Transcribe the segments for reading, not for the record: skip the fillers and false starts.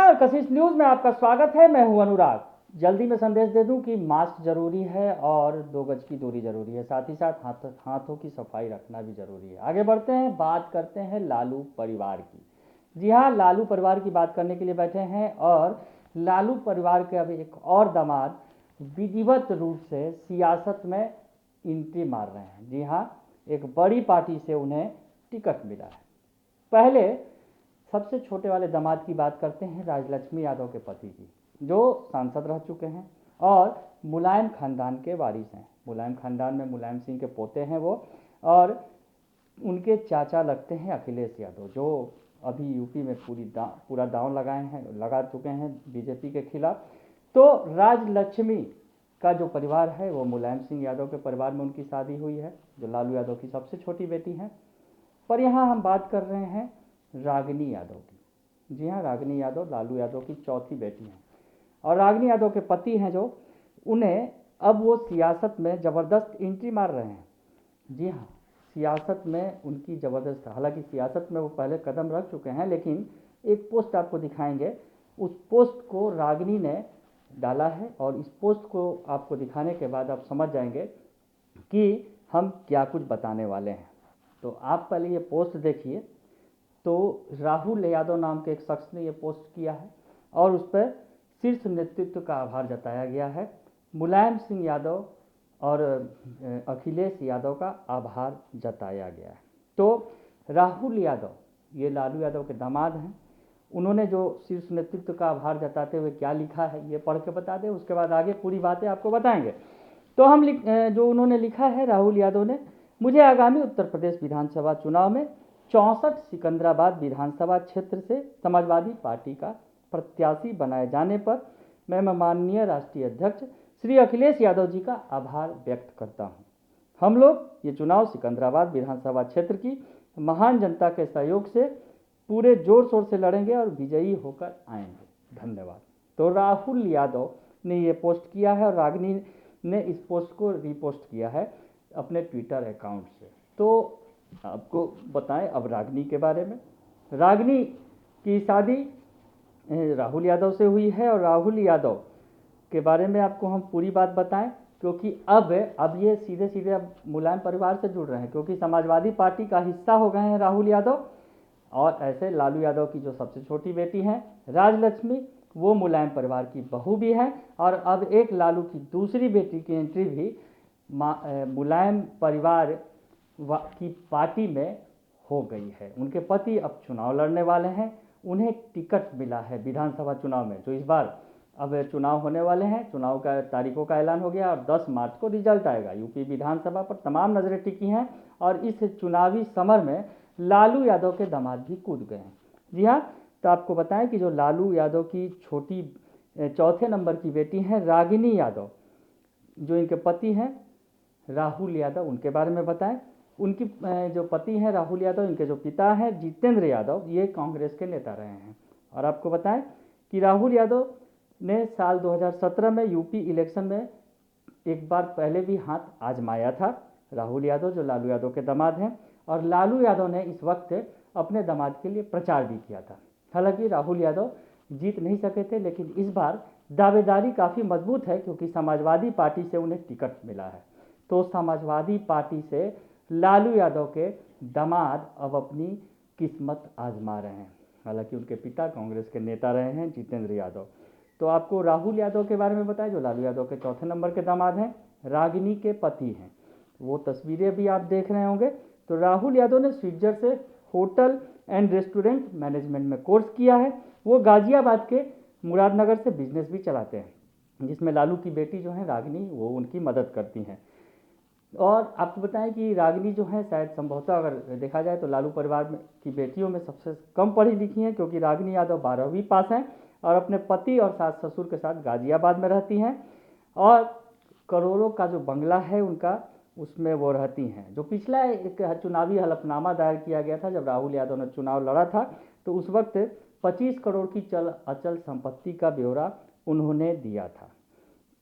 नमस्कार, कशिश न्यूज में आपका स्वागत है। मैं हूं अनुराग। जल्दी में संदेश दे दूं कि मास्क जरूरी है और 2 गज की दूरी जरूरी है, साथ ही साथ हाथों की सफाई रखना भी जरूरी है। आगे बढ़ते हैं, बात करते हैं लालू परिवार की। जी हाँ, लालू परिवार की बात करने के लिए बैठे हैं और लालू परिवार के अब एक और दामाद विधिवत रूप से सियासत में एंट्री मार रहे हैं। जी हाँ, एक बड़ी पार्टी से उन्हें टिकट मिला है। पहले सबसे छोटे वाले दामाद की बात करते हैं, राजलक्ष्मी यादव के पति की, जो सांसद रह चुके हैं और मुलायम खानदान के वारिस हैं। मुलायम खानदान में मुलायम सिंह के पोते हैं वो, और उनके चाचा लगते हैं अखिलेश यादव, जो अभी यूपी में पूरा दांव लगा चुके हैं बीजेपी के खिलाफ। तो राजलक्ष्मी का जो परिवार है वो मुलायम सिंह यादव के परिवार में उनकी शादी हुई है, जो लालू यादव की सबसे छोटी बेटी हैं। पर यहाँ हम बात कर रहे हैं रागिनी यादव की। जी हाँ, रागिनी यादव लालू यादव की चौथी बेटी हैं और रागिनी यादव के पति हैं, जो उन्हें अब वो सियासत में ज़बरदस्त एंट्री मार रहे हैं। जी हाँ, सियासत में उनकी ज़बरदस्त, हालांकि सियासत में वो पहले कदम रख चुके हैं, लेकिन एक पोस्ट आपको दिखाएंगे, उस पोस्ट को रागिनी ने डाला है और इस पोस्ट को आपको दिखाने के बाद आप समझ जाएंगे कि हम क्या कुछ बताने वाले हैं। तो आप पहले ये पोस्ट देखिए। तो राहुल यादव नाम के एक शख्स ने ये पोस्ट किया है और उस पर शीर्ष नेतृत्व का आभार जताया गया है। मुलायम सिंह यादव और अखिलेश यादव का आभार जताया गया है। तो राहुल यादव, ये लालू यादव के दामाद हैं, उन्होंने जो शीर्ष नेतृत्व का आभार जताते हुए क्या लिखा है ये पढ़ के बता दें, उसके बाद आगे पूरी बातें आपको बताएंगे। तो जो उन्होंने लिखा है राहुल यादव ने, मुझे आगामी उत्तर प्रदेश विधानसभा चुनाव में 64 सिकंदराबाद विधानसभा क्षेत्र से समाजवादी पार्टी का प्रत्याशी बनाए जाने पर मैं माननीय राष्ट्रीय अध्यक्ष श्री अखिलेश यादव जी का आभार व्यक्त करता हूं। हम लोग ये चुनाव सिकंदराबाद विधानसभा क्षेत्र की महान जनता के सहयोग से पूरे जोर शोर से लड़ेंगे और विजयी होकर आएंगे। धन्यवाद। तो राहुल यादव ने ये पोस्ट किया है और रागिनी ने इस पोस्ट को रीपोस्ट किया है अपने ट्विटर अकाउंट से। तो आपको बताएं अब रागिनी के बारे में। रागिनी की शादी राहुल यादव से हुई है और राहुल यादव के बारे में आपको हम पूरी बात बताएं, क्योंकि अब ये सीधे सीधे अब मुलायम परिवार से जुड़ रहे हैं, क्योंकि समाजवादी पार्टी का हिस्सा हो गए हैं राहुल यादव। और ऐसे लालू यादव की जो सबसे छोटी बेटी हैं राजलक्ष्मी, वो मुलायम परिवार की बहू भी है और अब एक लालू की दूसरी बेटी की एंट्री भी मुलायम परिवार की पार्टी में हो गई है। उनके पति अब चुनाव लड़ने वाले हैं, उन्हें टिकट मिला है विधानसभा चुनाव में, जो इस बार अब चुनाव होने वाले हैं। चुनाव का तारीखों का ऐलान हो गया और 10 मार्च को रिजल्ट आएगा। यूपी विधानसभा पर तमाम नजरें टिकी हैं और इस चुनावी समर में लालू यादव के दामाद भी कूद गए हैं। जी हाँ, तो आपको बताएं कि जो लालू यादव की छोटी चौथे नंबर की बेटी हैं रागिनी यादव, जो इनके पति हैं राहुल यादव, उनके बारे में बताएं। उनकी जो पति हैं राहुल यादव, इनके जो पिता हैं जितेंद्र यादव, ये कांग्रेस के नेता रहे हैं। और आपको बताएं कि राहुल यादव ने साल 2017 में यूपी इलेक्शन में एक बार पहले भी हाथ आजमाया था। राहुल यादव जो लालू यादव के दामाद हैं, और लालू यादव ने इस वक्त अपने दामाद के लिए प्रचार भी किया था। हालांकि राहुल यादव जीत नहीं सके थे, लेकिन इस बार दावेदारी काफ़ी मजबूत है, क्योंकि समाजवादी पार्टी से उन्हें टिकट मिला है। तो समाजवादी पार्टी से लालू यादव के दामाद अब अपनी किस्मत आजमा रहे हैं। हालांकि उनके पिता कांग्रेस के नेता रहे हैं जितेंद्र यादव। तो आपको राहुल यादव के बारे में बताएं, जो लालू यादव के चौथे नंबर के दामाद हैं, रागिनी के पति हैं। वो तस्वीरें भी आप देख रहे होंगे। तो राहुल यादव ने स्विट्जर से होटल एंड रेस्टोरेंट मैनेजमेंट में कोर्स किया है। वो गाजियाबाद के मुरादनगर से बिजनेस भी चलाते हैं, जिसमें लालू की बेटी जो है रागिनी, वो उनकी मदद करती हैं। और आपको बताएं कि रागिनी जो है शायद संभवतः अगर देखा जाए तो लालू परिवार में की बेटियों में सबसे कम पढ़ी लिखी हैं, क्योंकि रागिनी यादव 12वीं पास हैं और अपने पति और सास ससुर के साथ गाजियाबाद में रहती हैं। और करोड़ों का जो बंगला है उनका, उसमें वो रहती हैं। जो पिछला एक चुनावी हलफनामा दायर किया गया था, जब राहुल यादव ने चुनाव लड़ा था, तो उस वक्त 25 करोड़ की अचल संपत्ति का ब्यौरा उन्होंने दिया था।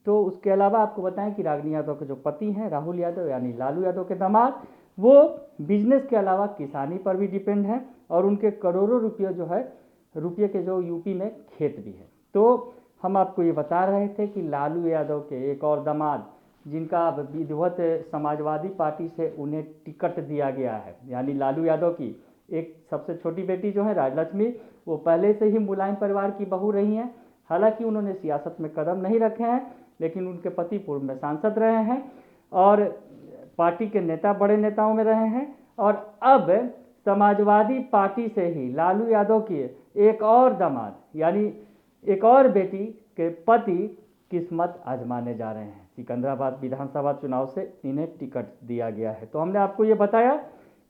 तो उसके अलावा आपको बताएं कि रागिनी यादव के जो पति हैं राहुल यादव, यानी लालू यादव के दामाद, वो बिजनेस के अलावा किसानी पर भी डिपेंड हैं और उनके करोड़ों रुपये जो है रुपये के जो यूपी में खेत भी है। तो हम आपको ये बता रहे थे कि लालू यादव के एक और दामाद, जिनका विधिवत समाजवादी पार्टी से उन्हें टिकट दिया गया है, यानी लालू यादव की एक सबसे छोटी बेटी जो है राजलक्ष्मी, वो पहले से ही मुलायम परिवार की बहू रही हैं। हालांकि उन्होंने सियासत में कदम नहीं रखे हैं, लेकिन उनके पति पूर्व में सांसद रहे हैं और पार्टी के नेता बड़े नेताओं में रहे हैं। और अब समाजवादी पार्टी से ही लालू यादव की एक और दामाद यानी एक और बेटी के पति किस्मत आजमाने जा रहे हैं। सिकंदराबाद विधानसभा चुनाव से इन्हें टिकट दिया गया है। तो हमने आपको ये बताया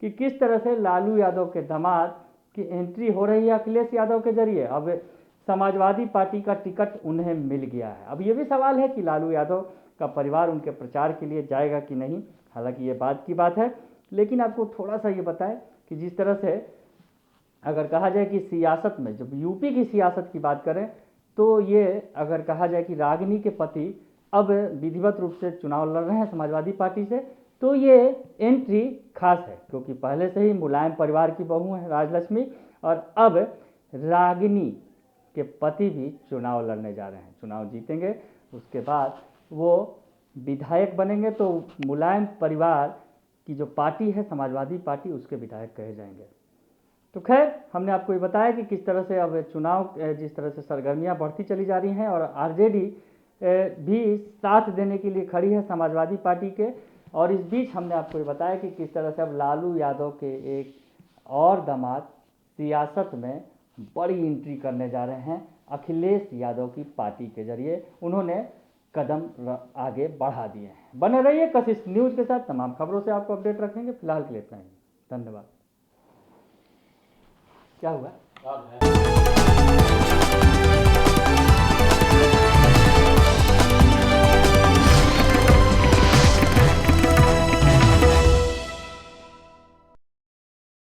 कि किस तरह से लालू यादव के दामाद की एंट्री हो रही है अखिलेश यादव के जरिए। अब समाजवादी पार्टी का टिकट उन्हें मिल गया है। अब ये भी सवाल है कि लालू यादव का परिवार उनके प्रचार के लिए जाएगा कि नहीं। हालांकि ये बात की बात है, लेकिन आपको थोड़ा सा ये बताएं कि जिस तरह से अगर कहा जाए कि सियासत में, जब यूपी की सियासत की बात करें, तो ये अगर कहा जाए कि रागिनी के पति अब विधिवत रूप से चुनाव लड़ रहे हैं समाजवादी पार्टी से, तो ये एंट्री खास है, क्योंकि पहले से ही मुलायम परिवार की बहू है राजलक्ष्मी, और अब रागिनी के पति भी चुनाव लड़ने जा रहे हैं। चुनाव जीतेंगे, उसके बाद वो विधायक बनेंगे, तो मुलायम परिवार की जो पार्टी है समाजवादी पार्टी, उसके विधायक कहे जाएंगे। तो खैर, हमने आपको ये बताया कि किस तरह से अब चुनाव जिस तरह से सरगर्मियां बढ़ती चली जा रही हैं और आरजेडी भी साथ देने के लिए खड़ी है समाजवादी पार्टी के। और इस बीच हमने आपको ये बताया कि किस तरह से अब लालू यादव के एक और दामाद सियासत में बड़ी एंट्री करने जा रहे हैं अखिलेश यादव की पार्टी के जरिए। उन्होंने कदम आगे बढ़ा दिए हैं। बने रहिए कशिश न्यूज़ के साथ, तमाम खबरों से आपको अपडेट रखेंगे। फिलहाल के लिए इतना ही, धन्यवाद। क्या हुआ?